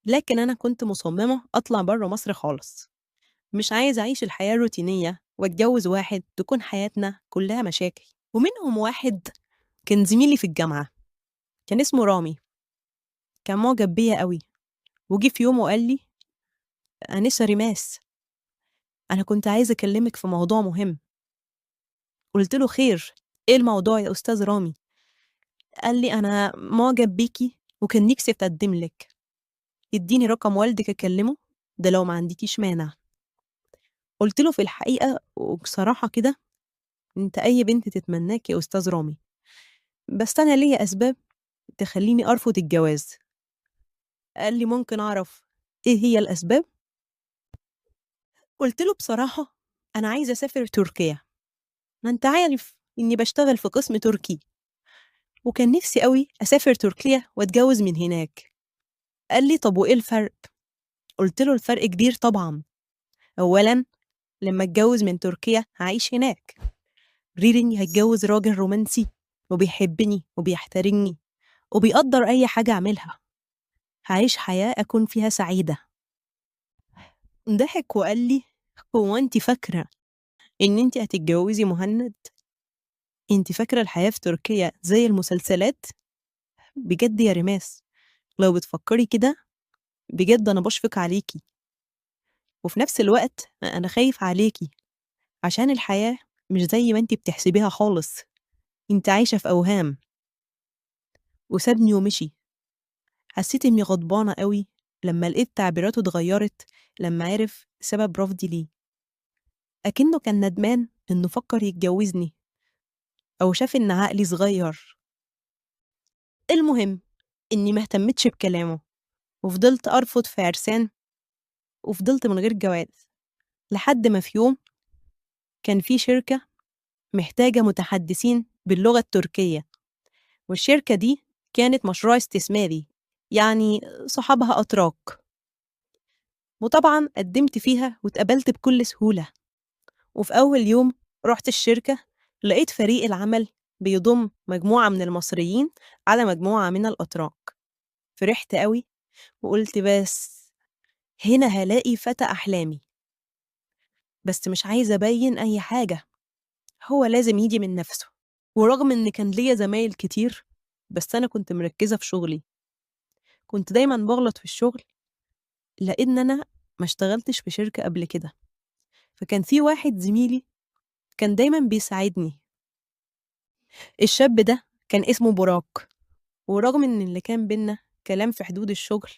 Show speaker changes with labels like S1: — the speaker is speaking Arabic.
S1: لكن أنا كنت مصممة أطلع برّه مصر خالص، مش عايزة أعيش الحياة الروتينية وأتجوّز واحد تكون حياتنا كلّها مشاكل، ومنهم واحد كان زميلي في الجامعة، كان اسمه رامي، كان معجب بيّا أوي، وجِه في يوم وقال لي: "أنسة ريماس، أنا كنت عايز أكلّمِك في موضوع مهم." قُلت له: "خير، إيه الموضوع يا أستاذ رامي؟" قال لي: "أنا معجب بيكِ وكان نِفْسي أتقدّم لِك، ادّيني رقم والدِك أكلّمه، ده لو ما عندكيش مانع." قُلت له: "في الحقيقة وبصراحة كده أنت أي بنت تتمناك يا أستاذ رامي، بس أنا ليّا أسباب تخلّيني أرفض الجواز." قال لي: "ممكن أعرف إيه هي الأسباب؟" قُلت له: "بصراحة أنا عايزة أسافر تركيا، ما أنت عارف إنّي باشتغل في قسم تركي، وكان نِفْسي أوي أسافر تركيا وأتجوّز من هناك." قال لي: "طَب وإيه الفرق؟" قُلت له: "الفرق كبير طبعًا، أولًا لمّا أتجوّز من تركيا هاعيش هناك، غير إنّي هاتجوّز راجل رومانسي وبيحبّني وبيحترمني وبيقدّر أي حاجة أعملها، هاعيش حياة أكون فيها سعيدة." ضحك وقال لي: "هو أنتِ فاكرة إن أنتِ هتتجوّزي مهند؟ أنتِ فاكرة الحياة في تركيا زي المسلسلات؟ بجد يا ريماس لو بتفكّري كده بجد أنا باشفق عليكِ، وفي نفس الوقت أنا خايف عليكِ عشان الحياة مش زي ما أنتِ بتحسبيها خالص، أنتِ عايشة في أوهام." وسابني ومشي. حسّيت إنّي غضبانة أوي لمّا لقيت تعبيراته اتغيّرت لمّا عرف سبب رفضي ليه، أكنّه كان ندمان إنه فكّر يتجوّزني أو شاف إن عقلي صغيّر. المهم إنّي ما اهتمتش بكلامه وفضلت أرفض في عرسان وفضلت من غير جواز، لحد ما في يوم كان في شركة محتاجة متحدثين باللغة التركية، والشركة دي كانت مشروع استثماري، يعني صحابها أتراك، وطبعًا قدّمت فيها واتقبلت بكل سهولة. وفي أول يوم رُحت الشركة، لقيت فريق العمل بيضم مجموعة من المصريين على مجموعة من الأتراك، فرحت أوي وقُلت بس هنا هالاقي فتى أحلامي، بس مش عايزة أبيّن أي حاجة، هو لازم ييجي من نَفْسه. ورغم إن كان ليّا زمايل كتير، بس أنا كنت مركّزة في شغلي، كنت دايمًا باغلط في الشغل لإن أنا ما اشتغلتش في شركة قبل كده، فكان في واحد زميلي كان دايمًا بيساعدني، الشاب ده كان اسمه براك. ورغم إن اللي كان بيننا كلام في حدود الشغل،